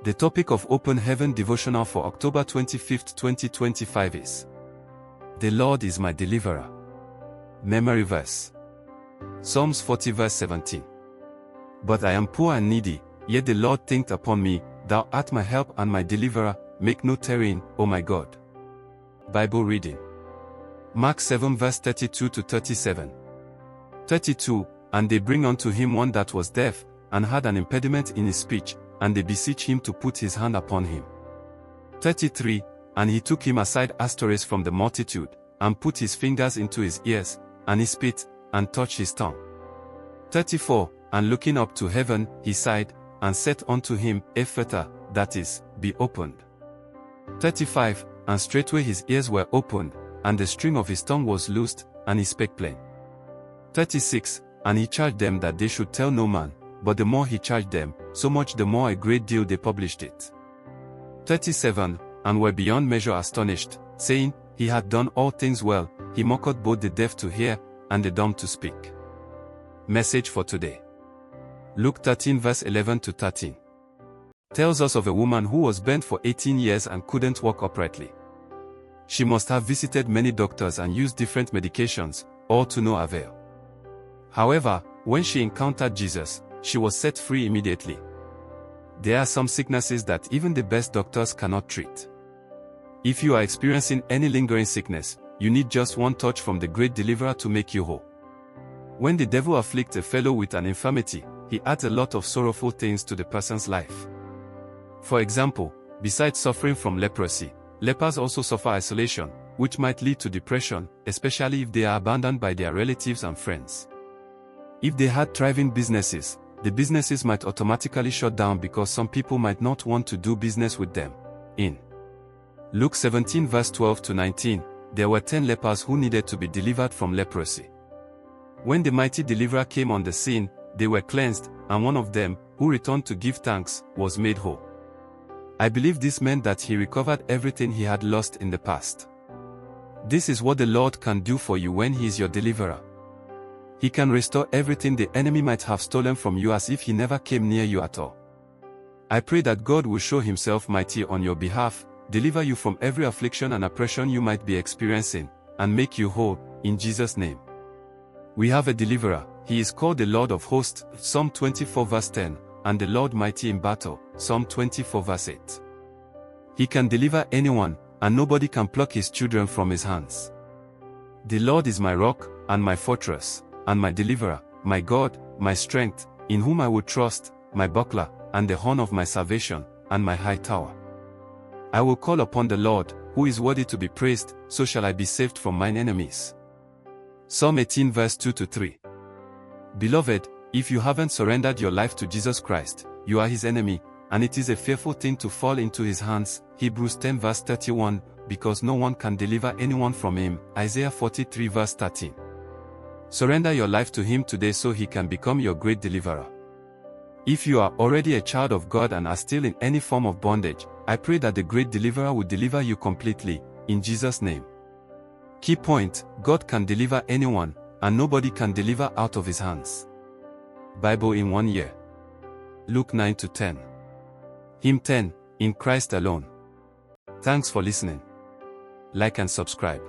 The topic of Open Heaven Devotional for October 25, 2025 is The Lord is my deliverer. Memory verse. Psalms 40 verse 17. But I am poor and needy, yet the Lord thinketh upon me. Thou art my help and my deliverer, make no tarrying, O my God. Bible reading. Mark 7 verse 32 to 37. 32. And they bring unto him one that was deaf, and had an impediment in his speech, and they beseech him to put his hand upon him. 33. And he took him aside from the multitude, and put his fingers into his ears, and he spit, and touched his tongue. 34. And looking up to heaven, he sighed, and said unto him, Ephphatha, that is, be opened. 35. And straightway his ears were opened, and the string of his tongue was loosed, and he spake plain. 36. And he charged them that they should tell no man, but the more he charged them, so much the more a great deal they published it. 37. And were beyond measure astonished, saying, He hath done all things well, he mocketh both the deaf to hear, and the dumb to speak. Message for today. Luke 13 verse 11 to 13. Tells us of a woman who was bent for 18 years and couldn't walk uprightly. She must have visited many doctors and used different medications, all to no avail. However, when she encountered Jesus, she was set free immediately. There are some sicknesses that even the best doctors cannot treat. If you are experiencing any lingering sickness, you need just one touch from the great deliverer to make you whole. When the devil afflicts a fellow with an infirmity, he adds a lot of sorrowful things to the person's life. For example, besides suffering from leprosy, lepers also suffer isolation, which might lead to depression, especially if they are abandoned by their relatives and friends. If they had thriving businesses, the businesses might automatically shut down because some people might not want to do business with them. In Luke 17 verse 12 to 19, there were 10 lepers who needed to be delivered from leprosy. When the mighty deliverer came on the scene, they were cleansed, and one of them, who returned to give thanks, was made whole. I believe this meant that he recovered everything he had lost in the past. This is what the Lord can do for you when He is your deliverer. He can restore everything the enemy might have stolen from you as if he never came near you at all. I pray that God will show Himself mighty on your behalf, deliver you from every affliction and oppression you might be experiencing, and make you whole, in Jesus' name. We have a deliverer. He is called the Lord of hosts, Psalm 24 verse 10, and the Lord mighty in battle, Psalm 24 verse 8. He can deliver anyone, and nobody can pluck His children from His hands. The Lord is my rock, and my fortress, and my deliverer, my God, my strength, in whom I will trust, my buckler, and the horn of my salvation, and my high tower. I will call upon the Lord, who is worthy to be praised, so shall I be saved from mine enemies. Psalm 18 verse 2 to 3. Beloved, if you haven't surrendered your life to Jesus Christ, you are His enemy, and it is a fearful thing to fall into His hands. Hebrews 10 verse 31, because no one can deliver anyone from Him. Isaiah 43 verse 13. Surrender your life to Him today so He can become your great deliverer. If you are already a child of God and are still in any form of bondage, I pray that the great deliverer will deliver you completely, in Jesus' name. Key point: God can deliver anyone, and nobody can deliver out of His hands. Bible in 1 year. Luke 9 to 10. Hymn 10, In Christ Alone. Thanks for listening. Like and subscribe.